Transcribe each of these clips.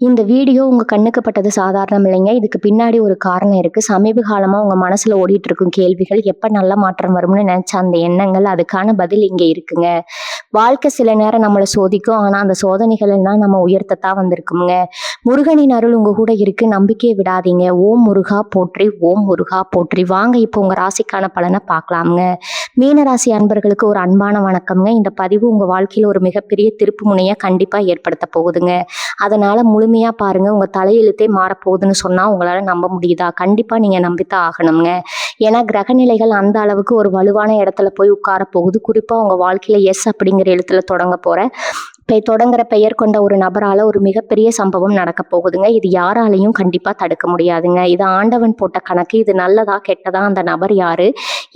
இந்த வீடியோ உங்க கண்ணுக்கு பட்டது சாதாரணம் இல்லைங்க. இதுக்கு பின்னாடி ஒரு காரணம் இருக்கு. சமீப காலமா உங்க மனசுல ஓடிட்டு இருக்கும் கேள்விகள், எப்ப நல்ல மாற்றம் வரும்னு நினைச்ச அந்த எண்ணங்கள், அதுக்கான பதில் இங்க இருக்குங்க. வாழ்க்கை சில நேரம் நம்மள சோதிக்கும். ஆனா அந்த சோதனைகள் எல்லாம் நம்ம உயர்த்தத்தான் வந்திருக்குங்க. முருகனின் அருள் உங்க கூட இருக்கு. நம்பிக்கையை விடாதீங்க. ஓம் முருகா போற்றி, ஓம் முருகா போற்றி. வாங்க இப்போ உங்க ராசிக்கான பலனை பார்க்கலாம்ங்க. மீன ராசி அன்பர்களுக்கு ஒரு அன்பான வணக்கம்ங்க. இந்த பதிவு உங்க வாழ்க்கையில ஒரு மிகப்பெரிய திருப்பு முனையை கண்டிப்பா ஏற்படுத்த போகுதுங்க. அதனால முழுமையா பாருங்க. உங்க தலையெழுத்தே மாறப்போகுதுன்னு சொன்னா உங்களால நம்ப முடியுதா? கண்டிப்பா நீங்க நம்பித்தான் ஆகணுங்க. ஏன்னா கிரகநிலைகள் அந்த அளவுக்கு ஒரு வலுவான இடத்துல போய் உட்கார போகுது. குறிப்பா உங்க வாழ்க்கையில எஸ் அப்படிங்கிற எழுத்துல தொடங்குற பெயர் கொண்ட ஒரு நபரால ஒரு மிகப்பெரிய சம்பவம் நடக்க போகுதுங்க. இது யாராலையும் கண்டிப்பா தடுக்க முடியாதுங்க. இது ஆண்டவன் போட்ட கணக்கு. இது நல்லதா கெட்டதா, அந்த நபர் யாரு,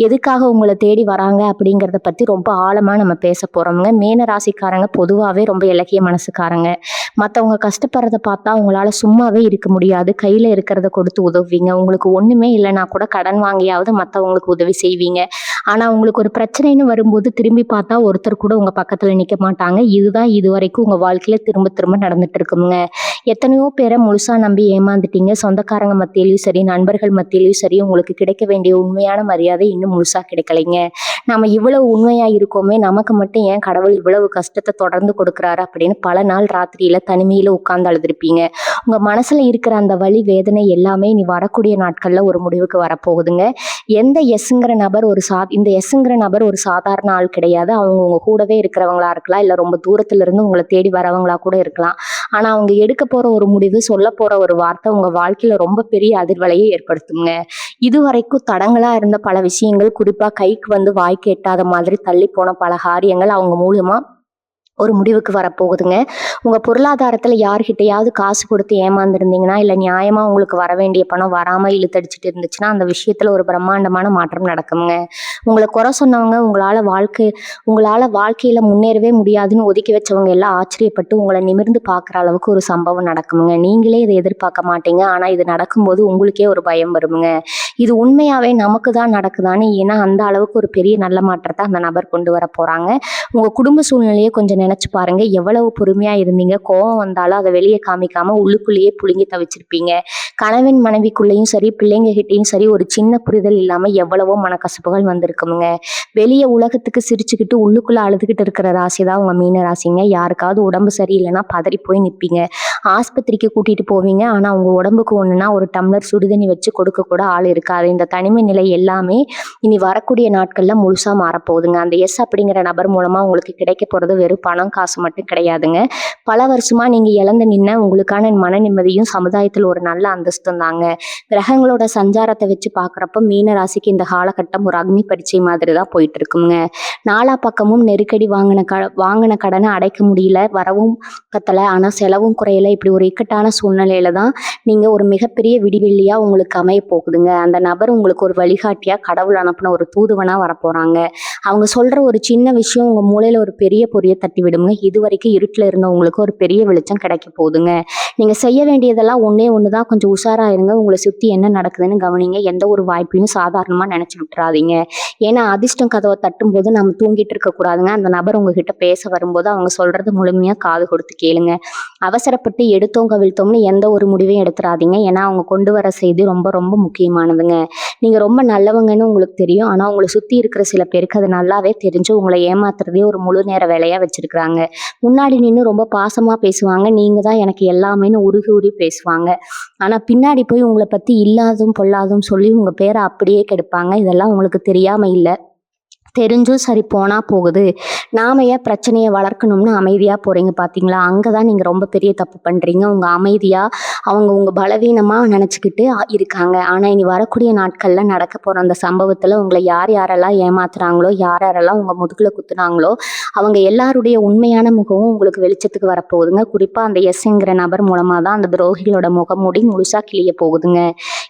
எதுக்காக உங்களை தேடி வராங்க அப்படிங்கிறத பத்தி ரொம்ப ஆழமா நம்ம பேச போறோம்ங்க. மீன ராசிக்காரங்க பொதுவாகவே ரொம்ப இலக்கிய மனசுக்காரங்க. மற்றவங்க கஷ்டப்படுறத பார்த்தா உங்களால சும்மாவே இருக்க முடியாது. கையில இருக்கிறத கொடுத்து உதவுவீங்க. உங்களுக்கு ஒண்ணுமே இல்லைன்னா கூட கடன் வாங்கியாவது மற்றவங்களுக்கு உதவி செய்வீங்க. ஆனா உங்களுக்கு ஒரு பிரச்சனைன்னு வரும்போது திரும்பி பார்த்தா ஒருத்தர் கூட உங்க பக்கத்துல நிக்க மாட்டாங்க. இதுதான் இது வரைக்கும் உங்க வாழ்க்கையில திரும்ப திரும்ப நடந்துட்டு இருக்குங்க. எத்தனையோ பேரை முழுசா நம்பி ஏமாந்துட்டீங்க. சொந்தக்காரங்க மத்தியிலயும் சரி, நண்பர்கள் மத்தியிலயும் சரி, உங்களுக்கு கிடைக்க வேண்டிய உண்மையான மரியாதை இன்னும் முழுசா கிடைக்கலைங்க. நம்ம இவ்வளவு உண்மையா இருக்கோமே, நமக்கு மட்டும் ஏன் கடவுள் இவ்வளவு கஷ்டத்தை தொடர்ந்து கொடுக்குறாரு அப்படின்னு பல நாள் ராத்திரியில தனிமையில உட்கார்ந்து அழுதுருப்பீங்க. உங்க மனசுல இருக்கிற அந்த வலி வேதனை எல்லாமே இனி வரக்கூடிய நாட்கள்ல ஒரு முடிவுக்கு வரப்போகுதுங்க. எந்த எஸ்ங்கிற நபர் இந்த எஸ்ங்கிற நபர் ஒரு சாதாரண ஆள் கிடையாது. அவங்க உங்க கூடவே இருக்கிறவங்களா இருக்கலாம், இல்ல ரொம்ப தூரத்துல இருந்து உங்களை தேடி வரவங்களா கூட இருக்கலாம். ஆனா அவங்க எடுக்க போற ஒரு முடிவு, சொல்ல போற ஒரு வார்த்தை உங்க வாழ்க்கையில ரொம்ப பெரிய அதிர்வலையை ஏற்படுத்துங்க. இதுவரைக்கும் தடங்களா இருந்த பல விஷயங்கள், குறிப்பா கைக்கு வந்து வாய்க்கு எட்டாத மாதிரி தள்ளி போன பல காரியங்கள் அவங்க மூலமா ஒரு முடிவுக்கு வரப்போகுதுங்க. உங்க பொருளாதாரத்துல யார்கிட்டயாவது காசு கொடுத்து ஏமாந்துருந்தீங்கன்னா, இல்ல நியாயமா உங்களுக்கு வர வேண்டிய பணம் வராம இழுத்தடிச்சிட்டு இருந்துச்சுன்னா, அந்த விஷயத்துல ஒரு பிரம்மாண்டமான மாற்றம் நடக்குங்க. உங்களை குறை சொன்னவங்க, உங்களால வாழ்க்கையில முன்னேறவே முடியாதுன்னு ஒதுக்கி வச்சவங்க எல்லாம் ஆச்சரியப்பட்டு உங்களை நிமிர்ந்து பார்க்குற அளவுக்கு ஒரு சம்பவம் நடக்குங்க. நீங்களே இதை எதிர்பார்க்க மாட்டீங்க. ஆனா இது நடக்கும்போது உங்களுக்கே ஒரு பயம் வருங்க. இது உண்மையாவே நமக்கு தான் நடக்குதான்னு. ஏன்னா அந்த அளவுக்கு ஒரு பெரிய நல்ல மாற்றத்தை அந்த நபர் கொண்டு வர போறாங்க. உங்க குடும்ப சூழ்நிலையை கொஞ்சம் நினைச்சு பாருங்க. எவ்வளவு பொறுமையா இருந்தீங்க. கோவம் வந்தாலும் அதை வெளியே காமிக்காம உள்ளுக்குள்ளேயே புழுங்கி தவிச்சிருப்பீங்க. கணவன் மனைவிக்குள்ளேயும் சரி, பிள்ளைங்க கிட்டையும் சரி, ஒரு சின்ன புரிதல் இல்லாம எவ்வளவோ மனக்கசப்புகள் வந்திருக்குங்க. வெளியே உலகத்துக்கு சிரிச்சுக்கிட்டு உள்ளுக்குள்ள அழுதுகிட்டு இருக்கிற ராசி தான் உங்க மீன ராசிங்க. யாருக்காவது உடம்பு சரியில்லைன்னா பதறி போய் நிற்பீங்க. ஆஸ்பத்திரிக்கு கூட்டிட்டு போவீங்க. ஆனா உங்க உடம்புக்கு ஒண்ணுன்னா ஒரு டம்ளர் சுடுதண்ணி வச்சு கொடுக்க கூட ஆள் இருக்காது. இந்த தனிமை நிலை எல்லாமே இனி வரக்கூடிய நாட்கள்ல முழுசா மாறப்போகுதுங்க. அந்த எஸ் அப்படிங்கிற நபர் மூலமா உங்களுக்கு கிடைக்க போறது வெறும் பணம் காசு மட்டும் கிடையாதுங்க. பல வருஷமா நீங்க இழந்து நின்ன உங்களுக்கான மன நிம்மதியும் சமுதாயத்தில் ஒரு நல்ல அந்தஸ்தும் தாங்க. கிரகங்களோட சஞ்சாரத்தை வச்சு பாக்குறப்ப மீன ராசிக்கு இந்த காலகட்டம் ஒரு அக்னி பரீட்சை மாதிரி தான் போயிட்டு இருக்குங்க. நாலா பக்கமும் நெருக்கடி. வாங்கின கடனை அடைக்க முடியல, வரவும் பத்தல, ஆனா செலவும் குறையல. இப்படி ஒரு இக்கட்டான சூழ்நிலையில தான் நீங்க ஒரு மிகப்பெரிய விடிவெள்ளியா உங்களுக்கு அமைய போகுதுங்க. அந்த நபர் உங்களுக்கு ஒரு வழிகாட்டியா, கடவுள் அனுப்பின ஒரு தூதுவனா வரப்போறாங்க. அவங்க சொல்ற ஒரு சின்ன விஷயம் உங்க மூளையில ஒரு பெரிய பொரிய தட்டி விடுங்க. இது வரைக்கும் இருட்டுல இருந்தவங்களுக்கு ஒரு பெரிய வெளிச்சம் கிடைக்க போகுதுங்க. நீங்க செய்ய வேண்டியதெல்லாம் ஒண்ணே ஒண்ணுதான். கொஞ்சம் உஷாரா இருங்க. உங்களை சுத்தி என்ன நடக்குதுன்னு கவனிங்க. எந்த ஒரு வாய்ப்பையும் சாதாரணமா நினைச்சு விட்டுறாதீங்க. ஏன்னா அதிர்ஷ்டம் கதவை தட்டும் போது நம்ம தூங்கிட்டு இருக்க கூடாதுங்க. அந்த நபர் உங்ககிட்ட பேச வரும்போது அவங்க சொல்றது முழுமையா காது கொடுத்து கேளுங்க. அவசரப்பட்டு எடுத்தோம் கவிழ்த்தோம்னு எந்த ஒரு முடிவையும் எடுத்துறாதீங்க. ஏன்னா அவங்க கொண்டு வர செய்தி ரொம்ப ரொம்ப முக்கியமானதுங்க. நீங்க ரொம்ப நல்லவங்கன்னு உங்களுக்கு தெரியும். ஆனா உங்களை சுத்தி இருக்கிற சில பேருக்கு அது நல்லாவே தெரிஞ்சு உங்களை ஏமாத்துறதே ஒரு முழு நேர வேலையா வச்சிருக்கிறாங்க. முன்னாடி நின்று ரொம்ப பாசமா பேசுவாங்க. நீங்க தான் எனக்கு எல்லாமேன்னு உருகி உருகி பேசுவாங்க. ஆனா பின்னாடி போய் உங்களை பத்தி இல்லாதும் பொல்லாதும் சொல்லி உங்க பேரை அப்படியே கெடுப்பாங்க. இதெல்லாம் உங்களுக்கு தெரியாம இல்ல, தெரிஞ்சும் சரி போனா போகுது. நாம ஏன் பிரச்சனையை வளர்க்கணும்னு அமைதியா போறீங்க பாத்தீங்களா? அங்கதான் நீங்க ரொம்ப பெரிய தப்பு பண்றீங்க. உங்க அமைதியா அவங்க உங்க பலவீனமா நினைச்சுக்கிட்டு இருக்காங்க. ஆனா இனி வரக்கூடிய நாட்கள்ல நடக்க போற அந்த சம்பவத்துல உங்களை யார் யாரெல்லாம் ஏமாத்துறாங்களோ, யார் யாரெல்லாம் உங்க முதுகுல குத்துனாங்களோ, அவங்க எல்லாருடைய உண்மையான முகமும் உங்களுக்கு வெளிச்சத்துக்கு வரப்போகுதுங்க. குறிப்பா அந்த எஸ்ங்கிற நபர் மூலமா தான் அந்த துரோகிகளோட முகமூடி முழுசா கிளிய போகுதுங்க.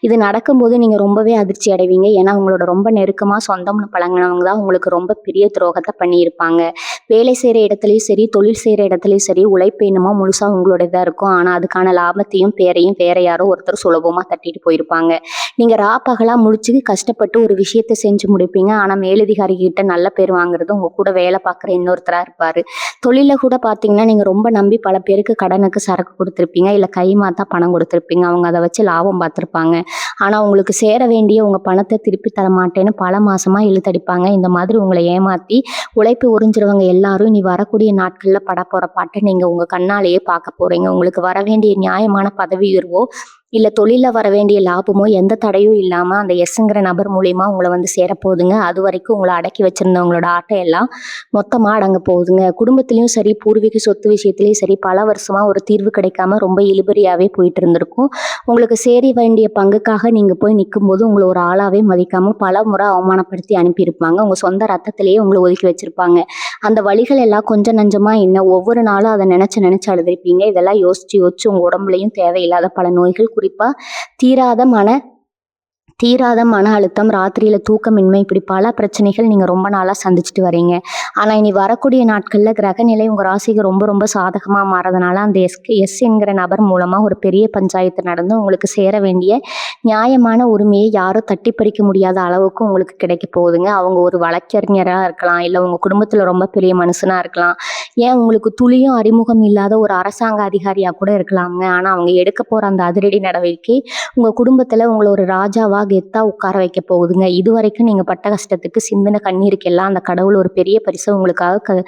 இது நடக்கும்போது நீங்க ரொம்பவே அதிர்ச்சி அடைவீங்க. ஏன்னா உங்களோட ரொம்ப நெருக்கமா சொந்தம்னு பழங்கினவங்க தான் உங்களை உங்களுக்கு ரொம்ப பெரிய துரோகத்தை பண்ணியிருப்பாங்க. வேலை செய்கிற இடத்துலையும் சரி, தொழில் செய்கிற இடத்துலையும் சரி, உழைப்பு என்னமோ முழுசாக உங்களுடையதாக இருக்கும். ஆனால் அதுக்கான லாபத்தையும் பேரையும் வேற யாரோ ஒருத்தர் சுலபமாக தட்டிட்டு போயிருப்பாங்க. நீங்கள் பகலாக முழிச்சு கஷ்டப்பட்டு ஒரு விஷயத்தை செஞ்சு முடிப்பீங்க. ஆனால் மேலதிகாரி கிட்ட நல்ல பேர் வாங்குறது உங்கள் கூட வேலை பார்க்குற இன்னொருத்தராக இருப்பார். தொழிலில் கூட பார்த்தீங்கன்னா நீங்கள் ரொம்ப நம்பி பல பேருக்கு கடனுக்கு சரக்கு கொடுத்துருப்பீங்க, இல்லை கை மாத்தா பணம் கொடுத்துருப்பீங்க. அவங்க அதை வச்சு லாபம் பார்த்துருப்பாங்க. ஆனால் உங்களுக்கு சேர வேண்டிய உங்கள் பணத்தை திருப்பி தர மாட்டேன்னு பல மாசமாக இழுத்தடிப்பாங்க. இந்த மாதிரி உங்களை ஏமாற்றி உழைப்பு உறிஞ்சிறவங்க எல்லாரும் இனி வரக்கூடிய நாட்களில் பட போகிற பாட்டை நீங்கள் உங்கள் கண்ணாலேயே பார்க்க போகிறீங்க. உங்களுக்கு வர வேண்டிய நியாயமான பதவி உயர்வோ இல்லை தொழிலில் வர வேண்டிய லாபமோ எந்த தடையும் இல்லாமல் அந்த எஸ்ங்கிற நபர் மூலியமாக உங்களை வந்து சேரப்போகுதுங்க. அது வரைக்கும் உங்களை அடக்கி வச்சுருந்தவங்களோட ஆட்டை எல்லாம் மொத்தமாக அடங்க போகுதுங்க. குடும்பத்துலேயும் சரி, பூர்வீக சொத்து விஷயத்துலேயும் சரி, பல வருஷமாக ஒரு தீர்வு கிடைக்காம ரொம்ப இழுபறியாகவே போயிட்டு இருந்திருக்கும். உங்களுக்கு சேர வேண்டிய பங்குக்காக நீங்கள் போய் நிற்கும்போது உங்களை ஒரு ஆளாகவே மதிக்காமல் பல முறை அவமானப்படுத்தி அனுப்பியிருப்பாங்க. உங்கள் சொந்த ரத்தத்திலேயே உங்களை ஒதுக்கி வச்சுருப்பாங்க. அந்த வழிகள் எல்லாம் கொஞ்சம் நஞ்சமாக என்ன ஒவ்வொரு நாளும் அதை நினச்சி அழுதுருப்பீங்க. இதெல்லாம் யோசிச்சு உங்கள் உடம்புலையும் தேவையில்லாத பல நோய்கள், குறிப்பாக தீராத மன அழுத்தம், ராத்திரியில் தூக்கமின்மை, இப்படி பல பிரச்சனைகள் நீங்கள் ரொம்ப நாளாக சந்திச்சுட்டு வரீங்க. ஆனால் இனி வரக்கூடிய நாட்களில் கிரகநிலை உங்கள் ராசிக்கு ரொம்ப ரொம்ப சாதகமாக மாறதுனால அந்த எஸ் என்கிற நபர் மூலமாக ஒரு பெரிய பஞ்சாயத்து நடந்து உங்களுக்கு சேர வேண்டிய நியாயமான உரிமையை யாரும் தட்டி பறிக்க முடியாத அளவுக்கு உங்களுக்கு கிடைக்க போகுதுங்க. அவங்க ஒரு வழக்கறிஞராக இருக்கலாம், இல்லை உங்கள் குடும்பத்தில் ரொம்ப பெரிய மனுஷனாக இருக்கலாம், ஏன் உங்களுக்கு துளியும் அறிமுகம் இல்லாத ஒரு அரசாங்க அதிகாரியாக கூட இருக்கலாமுங்க. ஆனால் அவங்க எடுக்க போகிற அந்த அதிரடி நடவடிக்கை உங்கள் குடும்பத்தில் உங்களை ஒரு ராஜாவாக கெத்தா உட்கார வைக்க போகுதுங்க. இது வரைக்கும் நீங்கள் பட்ட கஷ்டத்துக்கு சிந்தின கண்ணீருக்கெல்லாம் அந்த கடவுள் ஒரு பெரிய பரிசை உங்களுக்காக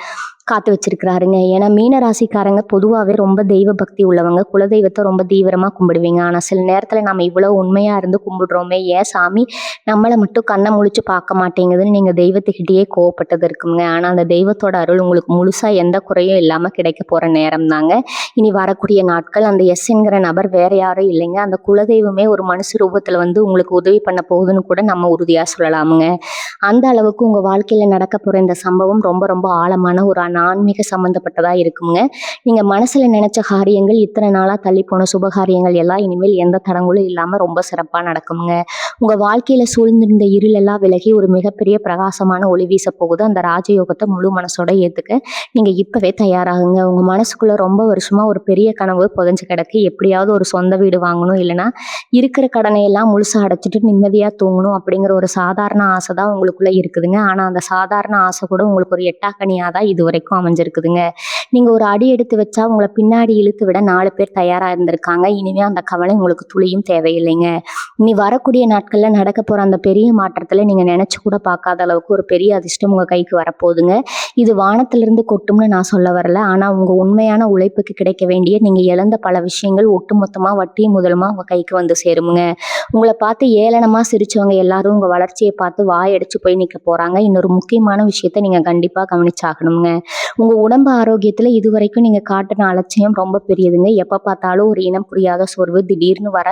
காத்து வச்சிருக்கிறாருங்க. ஏன்னா மீன ராசிக்காரங்க பொதுவாகவே ரொம்ப தெய்வ பக்தி உள்ளவங்க, குலதெய்வத்தை ரொம்ப தீவிரமாக கும்பிடுவீங்க. ஆனால் சில நேரத்தில் நம்ம இவ்வளோ உண்மையாக இருந்து கும்பிடுறோமே, ஏன் சாமி நம்மளை மட்டும் கண்ணை முழிச்சு பார்க்க மாட்டேங்குதுன்னு நீங்கள் தெய்வத்துக்கிட்டேயே கோவப்பட்டது இருக்குங்க. ஆனால் அந்த தெய்வத்தோட அருள் உங்களுக்கு முழுசாக எந்த குறையும் இல்லாமல் கிடைக்க போகிற நேரம் தாங்க இனி வரக்கூடிய நாட்கள். அந்த எஸ் என்கிற நபர் வேற யாரும் இல்லைங்க, அந்த குலதெய்வமே ஒரு மனுஷ ரூபத்தில் வந்து உங்களுக்கு உதவி பண்ண போகுதுன்னு கூட நம்ம உறுதியாக சொல்லலாமுங்க. அந்த அளவுக்கு உங்கள் வாழ்க்கையில் நடக்க போகிற இந்த சம்பவம் ரொம்ப ரொம்ப ஆழமான ஒரு ஆன்மீக சம்மந்தப்பட்டதாக இருக்குங்க. நீங்கள் மனசில் நினச்ச காரியங்கள், இத்தனை நாளாக தள்ளி போன சுபகாரியங்கள் எல்லாம் இனிமேல் எந்த தடங்களும் இல்லாமல் ரொம்ப சிறப்பாக நடக்குங்க. உங்கள் வாழ்க்கையில் சூழ்ந்திருந்த இருளெல்லாம் விலகி ஒரு மிகப்பெரிய பிரகாசமான ஒளி வீச போகுது. அந்த ராஜயோகத்தை முழு மனசோட ஏற்றுக்க நீங்கள் இப்போவே தயாராகுங்க. உங்கள் மனசுக்குள்ளே ரொம்ப வருஷமாக ஒரு பெரிய கனவு புதைஞ்சு கிடக்கு. எப்படியாவது ஒரு சொந்த வீடு வாங்கணும், இல்லைனா இருக்கிற கடனை எல்லாம் முழுசாக அடைச்சிட்டு நிம்மதியாக தூங்கணும் அப்படிங்கிற ஒரு சாதாரண ஆசை தான் உங்களுக்குள்ளே இருக்குதுங்க. ஆனால் அந்த சாதாரண ஆசை கூட உங்களுக்கு ஒரு எட்டாக்கனியாக தான் இது வரைக்கும் அமைஞ்சிருக்குதுங்க. நீங்கள் ஒரு அடி எடுத்து வச்சா உங்களை பின்னாடி இழுத்து விட 4 பேர் தயாராக இருந்திருக்காங்க. இனிமேல் அந்த கவலை உங்களுக்கு துளியும் தேவையில்லைங்க. இனி வரக்கூடிய நாட்களில் நடக்க போகிற அந்த பெரிய மாற்றத்தில் நீங்கள் நினச்சி கூட பார்க்காத அளவுக்கு ஒரு பெரிய அதிர்ஷ்டம் உங்கள் கைக்கு வரப்போகுதுங்க. இது வானத்திலிருந்து கொட்டும்னு நான் சொல்ல வரல, ஆனால் உங்கள் உண்மையான உழைப்புக்கு கிடைக்க வேண்டிய நீங்கள் இழந்த பல விஷயங்கள் ஒட்டுமொத்தமாக வட்டியும் முதலுமா உங்கள் கைக்கு வந்து சேருமுங்க. உங்களை பார்த்து ஏளனமாக சிரிச்சவங்க எல்லாரும் உங்கள் வளர்ச்சியை பார்த்து வாயடிச்சு போய் நிற்க போகிறாங்க. இன்னொரு முக்கியமான விஷயத்தை நீங்கள் கண்டிப்பாக கவனிச்சாகணுங்க. உங்கள் உடம்பு ஆரோக்கியத்தில் இது வரைக்கும் நீங்கள் காட்டின அலட்சியம் ரொம்ப பெரியதுங்க. எப்போ பார்த்தாலும் ஒரு இனம் புரியாத சோர்வு, திடீர்னு வர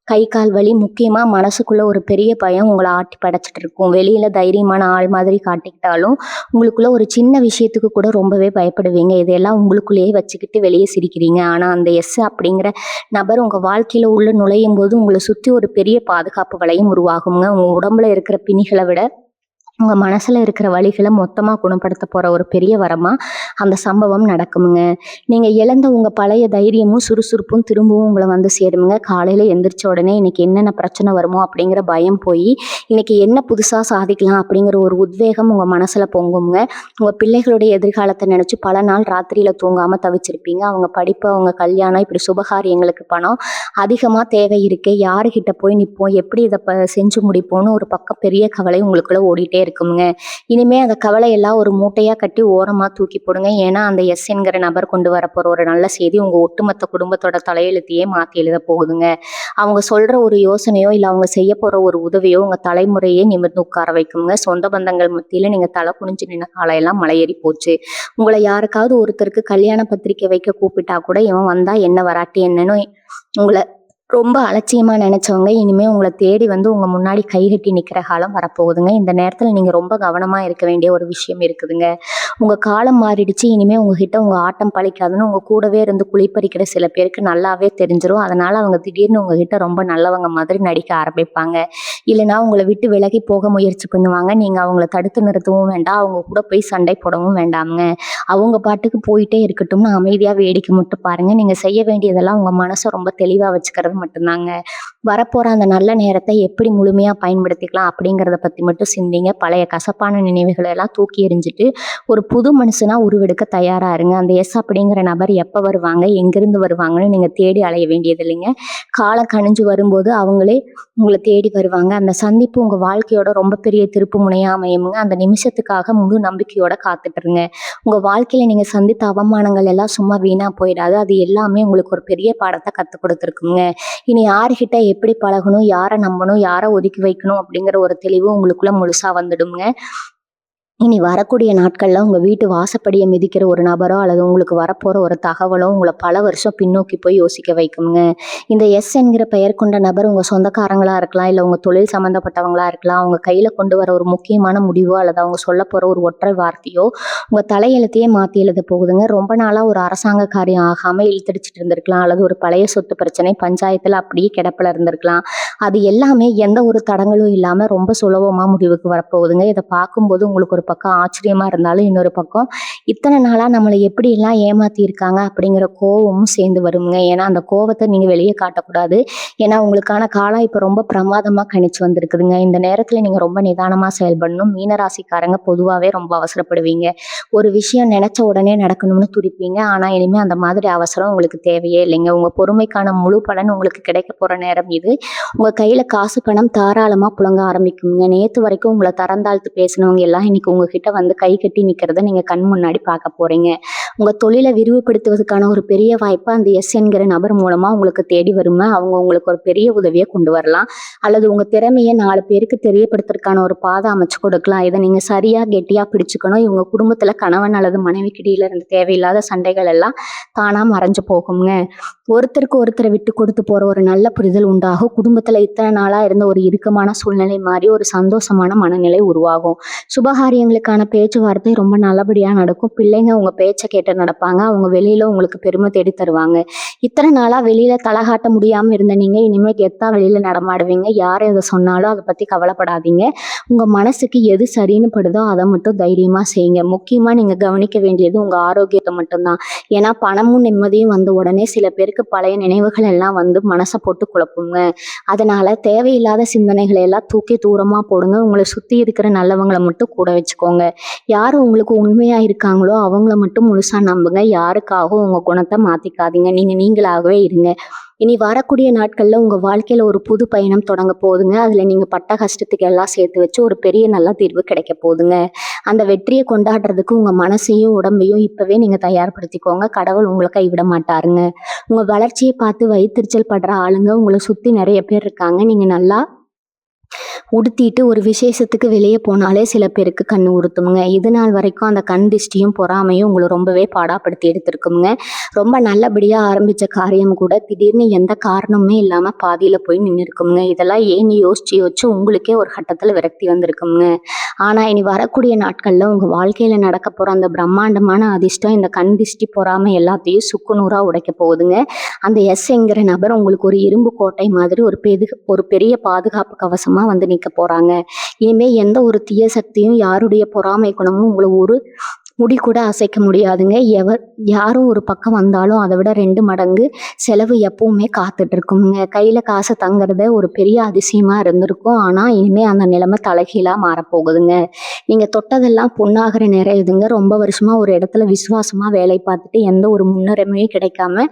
கை கால் வலி, முக்கியமாக மனசுக்குள்ளே ஒரு பெரிய பயம் உங்களை ஆட்டி படைச்சிட்டு இருக்கும். வெளியில் தைரியமான ஆள் மாதிரி காட்டிக்கிட்டாலும் உங்களுக்குள்ள ஒரு சின்ன விஷயத்துக்கு கூட ரொம்பவே பயப்படுவீங்க. இதெல்லாம் உங்களுக்குள்ளேயே வச்சுக்கிட்டு வெளியே சிரிக்கிறீங்க. ஆனால் அந்த எஸ் அப்படிங்கிற நபர் உங்கள் வாழ்க்கையில் உள்ள நுழையும் போது உங்களை சுற்றி ஒரு பெரிய பாதுகாப்பு வளையம் உருவாகுங்க. உங்கள் உடம்புல இருக்கிற பிணிகளை விட உங்கள் மனசில் இருக்கிற வலிகளை மொத்தமாக குணப்படுத்த போகிற ஒரு பெரிய வரமாக அந்த சம்பவம் நடக்குமுங்க. நீங்கள் இழந்த உங்கள் பழைய தைரியமும் சுறுசுறுப்பும் திரும்பவும் உங்களை வந்து சேருமுங்க. காலையில் எந்திரிச்ச உடனே இன்றைக்கி என்னென்ன பிரச்சனை வருமோ அப்படிங்கிற பயம் போய் இன்றைக்கி என்ன புதுசாக சாதிக்கலாம் அப்படிங்கிற ஒரு உத்வேகம் உங்கள் மனசில் பொங்குங்க. உங்கள் பிள்ளைகளுடைய எதிர்காலத்தை நினச்சி பல நாள் ராத்திரியில் தூங்காமல் தவிச்சிருப்பீங்க. அவங்க படிப்பு, அவங்க கல்யாணம், இப்படி சுபகாரியங்களுக்கு பணம் அதிகமாக தேவை இருக்குது. யாருக்கிட்ட போய் நிற்போம், எப்படி இதை செஞ்சு முடிப்போம்னு ஒரு பக்கம் பெரிய கவலை உங்களுக்குள்ளே ஓடிட்டே இருக்குங்க. இனிமே அந்த கவலையெல்லாம் ஒரு மூட்டையாக கட்டி ஓரமாக தூக்கி போடுங்க. ஏன்னா அந்த எஸ் என்கிற நபர் கொண்டு வரப்போகிற ஒரு நல்ல செய்தி உங்கள் ஒட்டுமொத்த குடும்பத்தோட தலையெழுத்தையே மாற்றி எழுத போகுதுங்க. அவங்க சொல்கிற ஒரு யோசனையோ இல்லை அவங்க செய்ய போகிற ஒரு உதவியோ உங்கள் தலைமுறையே நிமிர்ந்து உட்கார வைக்குங்க. சொந்த பந்தங்கள் மத்தியில் நீங்கள் தலை குனிஞ்சு நின்ன காலையெல்லாம் மலையேறி போச்சு. உங்களை யாருக்காவது ஒருத்தருக்கு கல்யாண பத்திரிக்கை வைக்க கூப்பிட்டா கூட இவன் வந்தால் என்ன வராட்டி என்னன்னு உங்களை ரொம்ப அலட்சியமா நினைச்சவங்க இனிமே உங்கள தேடி வந்து உங்க முன்னாடி கைகட்டி நிக்கிற காலம் வரப்போகுதுங்க. இந்த நேரத்துல நீங்க ரொம்ப கவனமா இருக்க வேண்டிய ஒரு விஷயம் இருக்குதுங்க. உங்க காலம் மாறிடுச்சு. இனிமே உங்ககிட்ட உங்க ஆட்டம் பலிக்காதுன்னு உங்க கூடவே இருந்து குழிப்பறிக்கிற சில பேருக்கு நல்லாவே தெரிஞ்சிரும். அதனால அவங்க திடீர்னு உங்ககிட்ட ரொம்ப நல்லவங்க மாதிரி நடிக்க ஆரம்பிப்பாங்க. இல்லன்னா உங்கள விட்டு விலகி போக முயற்சி பண்ணுவாங்க. நீங்க அவங்கள தடுத்து நிறுத்தவும் வேண்டாம். அவங்க கூட போய் சண்டை போடவும் வேண்டாம்ங்க. அவங்க பாட்டுக்கு போயிட்டே இருக்கட்டும்னு அமைதியா வேடிக்கை மட்டும் பாருங்க. நீங்க செய்ய வேண்டியதெல்லாம் உங்க மனச ரொம்ப தெளிவா வச்சுக்கிறது மட்டும்தாங்க. வரப்போற அந்த நல்ல நேரத்த எப்படி முழுமையா பயன்படுத்திக்கலாம் அப்படிங்கிறத பத்தி மட்டும் சிந்திங்க. பழைய கசப்பான நினைவுகள எல்லாம் தூக்கி எறிஞ்சிட்டு, ஒரு புது மனுஷனா உருவெடுக்க தயாரா இருங்க. அந்த எஸ் அப்படிங்கிற நபர் எப்ப வருவாங்க, எங்கிருந்து வருவாங்கன்னு நீங்க தேடி அலைய வேண்டியது இல்லைங்க. காலம் கனிஞ்சு வரும்போது அவங்களே உங்கள தேடி வருவாங்க. அந்த சந்திப்பு உங்க வாழ்க்கையோட ரொம்ப பெரிய திருப்பு முனையா அமையுங்க. அந்த நிமிஷத்துக்காக முழு நம்பிக்கையோட காத்துட்ருங்க. உங்க வாழ்க்கையில நீங்க சந்தித்த அவமானங்கள் எல்லாம் சும்மா வீணா போயிடாது. அது எல்லாமே உங்களுக்கு ஒரு பெரிய பாடத்த கத்துக் குடுத்துருக்குங்க. இனி யார்கிட்ட எப்படி பழகணும், யார நம்பணும், யார ஒதுக்கி வைக்கணும் அப்படிங்கிற ஒரு தெளிவு உங்களுக்குள்ள முழுசா வந்துடுங்க. இனி வரக்கூடிய நாட்கள்ல உங்க வீட்டு வாசப்படிய மிதிக்கிற ஒரு நபரோ அல்லது உங்களுக்கு வரப்போற ஒரு தகவலோ உங்கள பல வருஷம் பின்னோக்கி போய் யோசிக்க வைக்குங்க. இந்த எஸ் என்கிற பெயர் கொண்ட நபர் உங்க சொந்தக்காரங்களா இருக்கலாம், இல்ல உங்க தொழில் சம்பந்தப்பட்டவங்களா இருக்கலாம். அவங்க கையில கொண்டு வர ஒரு முக்கியமான முடிவோ அல்லது அவங்க சொல்லப் போற ஒரு ஒற்றை வார்த்தையோ உங்க தலையெழுத்தையே மாத்தி எழுதப் போகுதுங்க. ரொம்ப நாளா ஒரு அரசாங்க காரியம் ஆகாம இழுத்தடிச்சிட்டு இருந்திருக்கலாம், அல்லது ஒரு பழைய சொத்து பிரச்சனை பஞ்சாயத்துல அப்படியே கிடப்பில இருந்திருக்கலாம். அது எல்லாமே எந்த ஒரு தடங்கலும் இல்லாம ரொம்ப சுலபமா முடிவுக்கு வரப்போகுதுங்க. இத பார்க்கும்போது உங்களுக்கு ஒரு பக்கம் ஆச்சரியமா இருந்தாலும், இன்னொரு பக்கம் இத்தனை நாளா நம்மள எப்படியெல்லாம் ஏமாத்தியிருக்காங்க அப்படிங்கிற கோவமும் சேர்ந்து வருங்க. ஏன்னா அந்த கோவத்த நீங்க வெளிய காட்டக்கூடாது. ஏன்னா உங்களுக்கான காலம் இப்ப ரொம்ப பிரமாதமா கணிச்சு வந்திருக்குதுங்க. இந்த நேரத்துல நீங்க ரொம்ப நிதானமா செயல்படணும். மீனராசிக்காரங்க பொதுவாவே ரொம்ப அவசரப்படுவீங்க. ஒரு விஷயம் நினைச்ச உடனே நடக்கணும்னு துடிப்பீங்க. ஆனா இனிமே அந்த மாதிரி அவசரம் உங்களுக்கு தேவையே இல்லைங்க. உங்க பொறுமைக்கான முழு பலன் உங்களுக்கு கிடைக்க போற நேரம் இது. உங்க கையில காசு பணம் தாராளமா புழங்க ஆரம்பிக்குங்க. நேத்து வரைக்கும் உங்களை தரந்தாழ்த்து பேசினவங்க எல்லாம் இன்னைக்கு உங்ககிட்ட வந்து கை கட்டி நிக்கிறத நீங்க கண் முன்னாடி பார்க்க போறீங்க. உங்க தொழிலை விரிவுபடுத்துவதற்கான ஒரு பெரிய வாய்ப்பு அந்த எஸ் என்கிற நபர் மூலமா உங்களுக்கு தேடி வருங்க. அவங்க உங்களுக்கு ஒரு பெரிய உதவியை கொண்டு வரலாம், அல்லது உங்க திறமையை 4 பேருக்கு தெரியப்படுத்துறதுக்கான ஒரு பாதை அமைச்சு கொடுக்கலாம். இதை நீங்க சரியா கெட்டியா பிடிச்சுக்கணும். இவங்க குடும்பத்துல கணவன் அல்லது மனைவிக்கு இடையில இருந்த தேவையில்லாத சண்டைகள் எல்லாம் தானா மறைஞ்சு போகுங்க. ஒருத்தருக்கு ஒருத்தரை விட்டு கொடுத்து போற ஒரு நல்ல புரிதல் உண்டாகும். குடும்பத்துல இத்தனை நாளா இருந்த ஒரு இறுக்கமான சூழ்நிலை மாறி ஒரு சந்தோஷமான மனநிலை உருவாகும். சுபகாரியங்களுக்கான பேச்சுவார்த்தை ரொம்ப நல்லபடியா நடக்கும். பிள்ளைங்க உங்க பேச்சை கேட்டு நடப்பாங்க. அவங்க வெளியில உங்களுக்கு பெருமை தேடி தருவாங்க. இத்தனை நாளா வெளியில தலகாட்ட முடியாம இருந்த நீங்க இனிமே கெத்தா வெளியில நடமாடுவீங்க. யார் எதை சொன்னாலும் அதை பத்தி கவலைப்படாதீங்க. உங்க மனசுக்கு எது சரின்னு படுதோ அதை மட்டும் தைரியமா செய்யுங்க. முக்கியமா நீங்க கவனிக்க வேண்டியது உங்க ஆரோக்கியத்தை மட்டும்தான். ஏன்னா பணமும் நிம்மதியும் வந்த உடனே சில பேருக்கு பழைய நினைவுகள் எல்லாம் வந்து மனசை போட்டு குழப்புங்க. அதனால தேவையில்லாத சிந்தனைகளை எல்லாம் தூக்கி தூரமா போடுங்க. உங்களை சுத்தி இருக்கிற நல்லவங்களை மட்டும் கூட வச்சுக்கோங்க. யாரு உங்களுக்கு உண்மையா இருக்காங்களோ அவங்கள மட்டும் முழுசா நம்புங்க. யாருக்காகவும் உங்க குணத்தை மாத்திக்காதீங்க. நீங்களாகவே இருங்க. இனி வரக்கூடிய நாட்கள்ல உங்க வாழ்க்கையில ஒரு புது பயணம் தொடங்க போகுதுங்க. அதுல நீங்க பட்ட கஷ்டத்துக்கு எல்லாம் சேர்த்து வச்சு ஒரு பெரிய நல்ல தீர்வு கிடைக்க போகுதுங்க. அந்த வெற்றியை கொண்டாடுறதுக்கு உங்க மனசையும் உடம்பையும் இப்பவே நீங்க தயார்படுத்திக்கோங்க. கடவுள் உங்களை கைவிட மாட்டாருங்க. உங்க வளர்ச்சியை பார்த்து வயிற்றுச்சல் படுற ஆளுங்க உங்களை சுத்தி நிறைய பேர் இருக்காங்க. நீங்க நல்லா உடுத்திட்டு ஒரு விசேஷத்துக்கு வெளியே போனாலே சில பேருக்கு கண் உறுத்துமுங்க. இது நாள் வரைக்கும் அந்த கண் திஷ்டியும் பொறாமையும் உங்களை ரொம்பவே பாடாப்படுத்தி எடுத்திருக்குங்க. ரொம்ப நல்லபடியா ஆரம்பிச்ச காரியம் கூட திடீர்னு எந்த காரணமுமே இல்லாம பாதியில போய் நின்று இருக்குங்க. இதெல்லாம் ஏன்னு யோசிச்சு யோசிச்சு உங்களுக்கே ஒரு கட்டத்துல விரக்தி வந்திருக்குங்க. ஆனா இனி வரக்கூடிய நாட்கள்ல உங்க வாழ்க்கையில நடக்க போற அந்த பிரம்மாண்டமான அதிர்ஷ்டம் இந்த கண் திஷ்டி பொறாமை எல்லாத்தையும் சுக்குநூறா உடைக்க போகுதுங்க. அந்த எஸ் என்கிற நபர் உங்களுக்கு ஒரு இரும்பு கோட்டை மாதிரி ஒரு பெரிய பாதுகாப்பு கவசமா வந்து நிக்க போறாங்க. இனிமே எந்த ஒரு தீய சக்தியும் யாருடைய பொறாமை குணமும் உங்களை ஒரு முடி கூட அசைக்க முடியாதுங்க. யாரும் ஒரு பக்கம் வந்தாலும் அதை விட 2 மடங்கு செலவு எப்பவுமே காத்துட்டு இருக்குங்க. கையில காசு தங்குறத ஒரு பெரிய அதிசயமா இருந்திருக்கும். ஆனா இனிமே அந்த நிலைமை தலைகீழா மாறப்போகுதுங்க. நீங்க தொட்டதெல்லாம் பொண்ணாகிற நேரம் இதுங்க. ரொம்ப வருஷமா ஒரு இடத்துல விசுவாசமா வேலை பார்த்துட்டு எந்த ஒரு முன்னுரிமையும் கிடைக்காம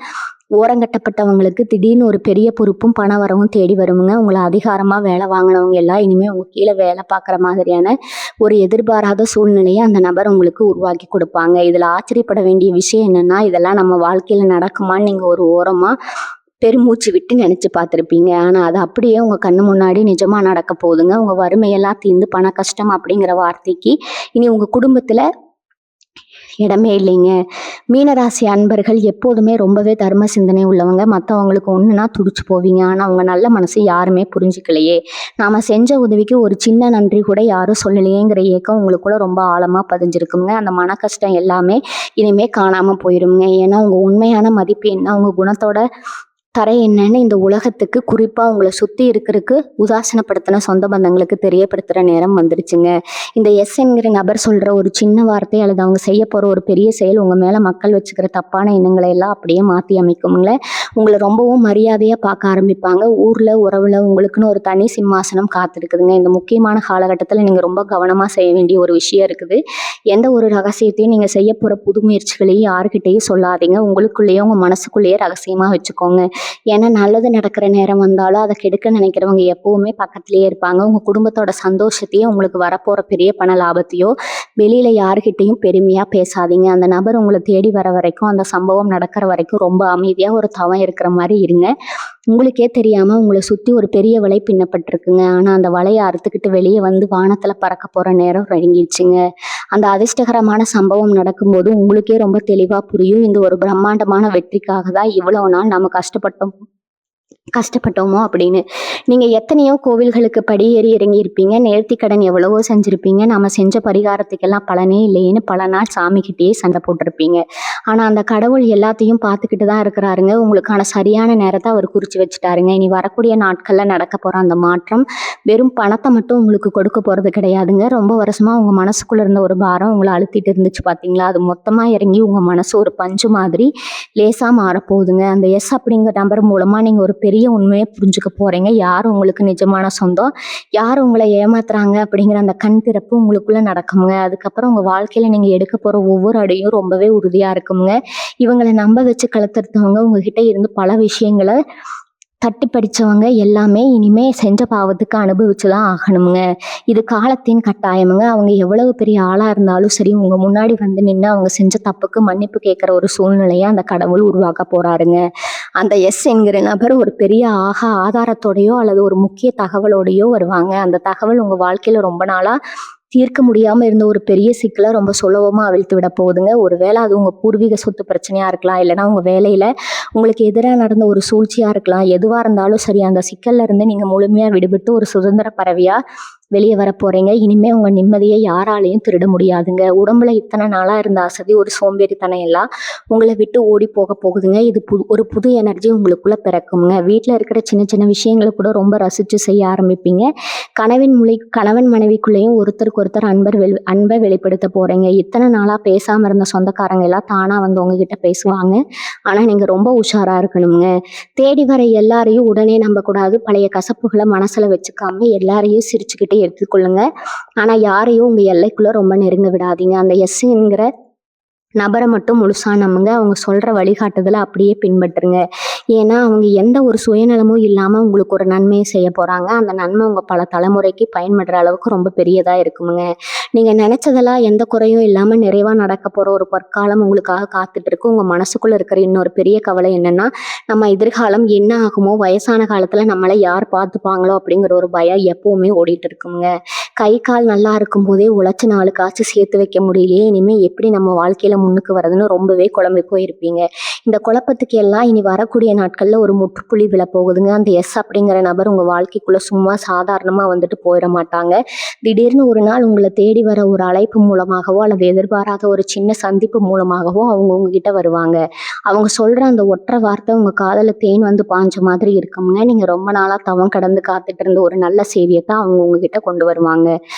ஓரங்கட்டப்பட்டவங்களுக்கு திடீர்னு ஒரு பெரிய பொறுப்பும் பண வரவும் தேடி வருமுங்க. உங்களை அதிகாரமா வேலை வாங்கினவங்க எல்லாம் இனிமே உங்க கீழே வேலை பார்க்குற மாதிரியான ஒரு எதிர்பாராத சூழ்நிலையை அந்த நபர் உங்களுக்கு உருவாக்கி கொடுப்பாங்க. இதுல ஆச்சரியப்பட வேண்டிய விஷயம் என்னன்னா, இதெல்லாம் நம்ம வாழ்க்கையில நடக்குமான்னு நீங்க ஒரு ஓரமா பெருமூச்சு விட்டு நினைச்சு பார்த்துருப்பீங்க. ஆனா அது அப்படியே உங்க கண்ணு முன்னாடி நிஜமா நடக்க போகுதுங்க. உங்க வறுமையெல்லாம் தீர்ந்து பண கஷ்டம் அப்படிங்கிற வார்த்தைக்கு இனி உங்க குடும்பத்துல இடமே இல்லைங்க. மீனராசி அன்பர்கள் எப்போதுமே ரொம்பவே தர்ம சிந்தனை உள்ளவங்க. மற்றவங்களுக்கு ஒன்றுனா துடிச்சு போவீங்க. ஆனால் அவங்க நல்ல மனசு யாருமே புரிஞ்சுக்கலையே, நாம் செஞ்ச உதவிக்கு ஒரு சின்ன நன்றி கூட யாரும் சொல்லலையேங்கிற ஏக்கம் உங்களுக்குள்ள ரொம்ப ஆழமாக பதிஞ்சிருக்குங்க. அந்த மன கஷ்டம் எல்லாமே இனிமே காணாமல் போயிருங்க. ஏன்னா உங்கள் உண்மையான மதிப்பு என்ன, உங்கள் குணத்தோட தரை என்னன்னு இந்த உலகத்துக்கு, குறிப்பாக உங்களை சுற்றி இருக்கிறதுக்கு உதாசீனப்படுத்தின சொந்த பந்தங்களுக்கு தெரியப்படுத்துகிற நேரம் வந்துருச்சுங்க. இந்த என்கிற நபர் சொல்கிற ஒரு சின்ன வார்த்தை அல்லது அவங்க செய்ய போகிற ஒரு பெரிய செயல் உங்கள் மேலே மக்கள் வச்சுக்கிற தப்பான எண்ணங்களை எல்லாம் அப்படியே மாற்றி அமைக்குங்களே. உங்களை ரொம்பவும் மரியாதையாக பார்க்க ஆரம்பிப்பாங்க. ஊரில் உறவில் உங்களுக்குன்னு ஒரு தனி சிம்மாசனம் காத்திருக்குதுங்க. இந்த முக்கியமான காலகட்டத்தில் நீங்கள் ரொம்ப கவனமாக செய்ய வேண்டிய ஒரு விஷயம் இருக்குது. எந்த ஒரு ரகசியத்தையும் நீங்கள் செய்ய போகிற புது முயற்சிகளையும் யாருக்கிட்டையும் சொல்லாதீங்க. உங்களுக்குள்ளேயே உங்கள் மனசுக்குள்ளேயே ரகசியமாக வச்சுக்கோங்க. ஏன்னா நல்லது நடக்கிற நேரம் வந்தாலும் அதை கெடுக்க நினைக்கிறவங்க எப்பவுமே பக்கத்திலேயே இருப்பாங்க. உங்கள் குடும்பத்தோட சந்தோஷத்தையோ உங்களுக்கு வரப்போகிற பெரிய பண லாபத்தையோ வெளியில் யாருக்கிட்டையும் பெருமையாக பேசாதீங்க. அந்த நபர் உங்களை தேடி வர வரைக்கும், அந்த சம்பவம் நடக்கிற வரைக்கும் ரொம்ப அமைதியாக ஒரு தவம் இருக்கிற மாதிரி இருங்க. உங்களுக்கே தெரியாமல் உங்களை சுற்றி ஒரு பெரிய வலை பின்னப்பட்டிருக்குங்க. ஆனால் அந்த வலையை அறுத்துக்கிட்டு வெளியே வந்து வானத்தில் பறக்க போகிற நேரம் நெருங்கிடுச்சுங்க. அந்த அதிர்ஷ்டகரமான சம்பவம் நடக்கும்போது உங்களுக்கே ரொம்ப தெளிவாக புரியும், இந்த ஒரு பிரம்மாண்டமான வெற்றிக்காக தான் இவ்வளோ நாள் நம்ம கஷ்டப்பட்டோமோ அப்படின்னு. நீங்கள் எத்தனையோ கோவில்களுக்கு படியேறி இறங்கி இருப்பீங்க. நேர்த்தி கடன் எவ்வளவோ செஞ்சுருப்பீங்க. நம்ம செஞ்ச பரிகாரத்துக்கெல்லாம் பலனே இல்லைன்னு பல நாள் சாமிக்கிட்டேயே சண்டை போட்டிருப்பீங்க. ஆனால் அந்த கடவுள் எல்லாத்தையும் பார்த்துக்கிட்டு தான் இருக்கிறாருங்க. உங்களுக்கான சரியான நேரத்தை அவர் குறித்து வச்சுட்டாருங்க. இனி வரக்கூடிய நாட்களில் நடக்க போகிற அந்த மாற்றம் வெறும் பணத்தை மட்டும் உங்களுக்கு கொடுக்க போகிறது கிடையாதுங்க. ரொம்ப வருஷமாக உங்கள் மனசுக்குள்ளே இருந்த ஒரு பாரம் உங்களை அழுத்திட்டு இருந்துச்சு பார்த்தீங்களா, அது மொத்தமாக இறங்கி உங்கள் மனசு ஒரு பஞ்சு மாதிரி லேசாக மாறப்போகுதுங்க. அந்த அப்படிங்கிற நம்பர் மூலமாக நீங்கள் ஒரு பெரிய உண்மையை புரிஞ்சுக்க போகிறீங்க. யார் உங்களுக்கு நிஜமான சொந்தம், யார் உங்களை ஏமாத்துறாங்க அப்படிங்கிற அந்த கண் திறப்பு உங்களுக்குள்ளே நடக்குங்க. அதுக்கப்புறம் உங்கள் வாழ்க்கையில் நீங்கள் எடுக்க போகிற ஒவ்வொரு அடியும் ரொம்பவே உறுதியாக இருக்குங்க. இவங்களை நம்ப வச்சு கழுத்தறுத்தவங்க உங்ககிட்ட இருந்து பல விஷயங்களை தட்டி படித்தவங்க எல்லாமே இனிமே செஞ்ச பாவத்துக்கு அனுபவிச்சு தான் ஆகணுங்க. இது காலத்தின் கட்டாயமுங்க. அவங்க எவ்வளவு பெரிய ஆளாக இருந்தாலும் சரி, உங்கள் முன்னாடி வந்து நின்று அவங்க செஞ்ச தப்புக்கு மன்னிப்பு கேட்குற ஒரு சூழ்நிலையை அந்த கடவுள் உருவாக்க போகிறாருங்க. அந்த என்கிற நபர் ஒரு பெரிய ஆதாரத்தோடையோ அல்லது ஒரு முக்கிய தகவலோடையோ வருவாங்க. அந்த தகவல் உங்கள் வாழ்க்கையில் ரொம்ப நாளாக தீர்க்க முடியாமல் இருந்த ஒரு பெரிய சிக்கலை ரொம்ப சுலபமாக அவிழ்த்து விட போகுதுங்க. ஒருவேளை அது உங்கள் பூர்வீக சொத்து பிரச்சனையாக இருக்கலாம், இல்லைனா உங்கள் வேலையில் உங்களுக்கு எதிராக நடந்த ஒரு சூழ்ச்சியாக இருக்கலாம். எதுவாக இருந்தாலும் சரி, அந்த சிக்கல்ல இருந்து நீங்கள் முழுமையாக விடுபட்டு ஒரு சுதந்திர பறவையாக வெளியே வர போகிறீங்க. இனிமேல் உங்கள் நிம்மதியை யாராலையும் திருட முடியாதுங்க. உடம்புல இத்தனை நாளாக இருந்த அசதி, ஒரு சோம்பேறித்தனம் எல்லாம் உங்களை விட்டு ஓடி போக போகுதுங்க. இது ஒரு புது எனர்ஜி உங்களுக்குள்ளே பிறக்குங்க. வீட்டில் இருக்கிற சின்ன சின்ன விஷயங்களை கூட ரொம்ப ரசித்து செய்ய ஆரம்பிப்பீங்க. கணவன் மனைவிக்குள்ளேயும் ஒருத்தருக்கு ஒருத்தர் அன்பை வெளிப்படுத்த போகிறீங்க. இத்தனை நாளாக பேசாமல் இருந்த சொந்தக்காரங்க எல்லாம் தானாக வந்து உங்ககிட்ட பேசுவாங்க. ஆனால் நீங்கள் ரொம்ப உஷாராக இருக்கணுங்க. தேடி வர எல்லாரையும் உடனே நம்பக்கூடாது. பழைய கசப்புகளை மனசில் வச்சுக்காம எல்லாரையும் சிரிச்சுக்கிட்டே எடுத்துக்கொள்ளுங்க. ஆனால் யாரையும் உங்கள் எல்லைக்குள்ளே ரொம்ப நெருங்க விடாதீங்க. அந்த என்கிற நபரை மட்டும் முழுசா நம்புங்க. அவங்க சொல்கிற வழிகாட்டுதலை அப்படியே பின்பற்றுங்க. ஏன்னா அவங்க எந்த ஒரு சுயநலமும் இல்லாமல் உங்களுக்கு ஒரு நன்மையை செய்ய போகிறாங்க. அந்த நன்மை உங்கள் பல தலைமுறைக்கு பயன்படுற அளவுக்கு ரொம்ப பெரியதாக இருக்குமுங்க. நீங்கள் நினச்சதெல்லாம் எந்த குறையும் இல்லாமல் நிறைவாக நடக்க போகிற ஒரு பொற்காலம் உங்களுக்காக காத்துட்ருக்கு. உங்கள் மனசுக்குள்ளே இருக்கிற இன்னொரு பெரிய கவலை என்னென்னா, நம்ம எதிர்காலம் என்ன ஆகுமோ, வயசான காலத்தில் நம்மளை யார் பார்த்துப்பாங்களோ அப்படிங்கிற ஒரு பயம் எப்போவுமே ஓடிட்டு இருக்குங்க. கை கால் நல்லா இருக்கும் போதே உழைச்சி 4 காசு சேர்த்து வைக்க முடியலையே, இனிமேல் எப்படி நம்ம வாழ்க்கையில் முன்னுக்கு வரதுன்னு ரொம்பவே குழம்பி போயிருப்பீங்க. இந்த குழப்பத்துக்கு எல்லாம் இனி வரக்கூடிய நாட்களில் ஒரு முற்றுப்புள்ளி விழப்போகுதுங்க. அந்த அப்படிங்கிற நபர் உங்கள் வாழ்க்கைக்குள்ளே சும்மா சாதாரணமாக வந்துட்டு போயிட மாட்டாங்க. திடீர்னு ஒரு நாள் உங்களை தேடி வர ஒரு அழைப்பு மூலமாகவோ அல்லது எதிர்பாராத ஒரு சின்ன சந்திப்பு மூலமாகவோ அவங்க உங்ககிட்ட வருவாங்க. அவங்க சொல்கிற அந்த ஒற்றை வார்த்தை உங்கள் காதில் தேன் வந்து பாஞ்ச மாதிரி இருக்குங்க. நீங்கள் ரொம்ப நாளாக தவம் கடந்து காத்துட்டு இருந்த ஒரு நல்ல செய்தியை தான் அவங்க உங்ககிட்ட கொண்டு வருவாங்க.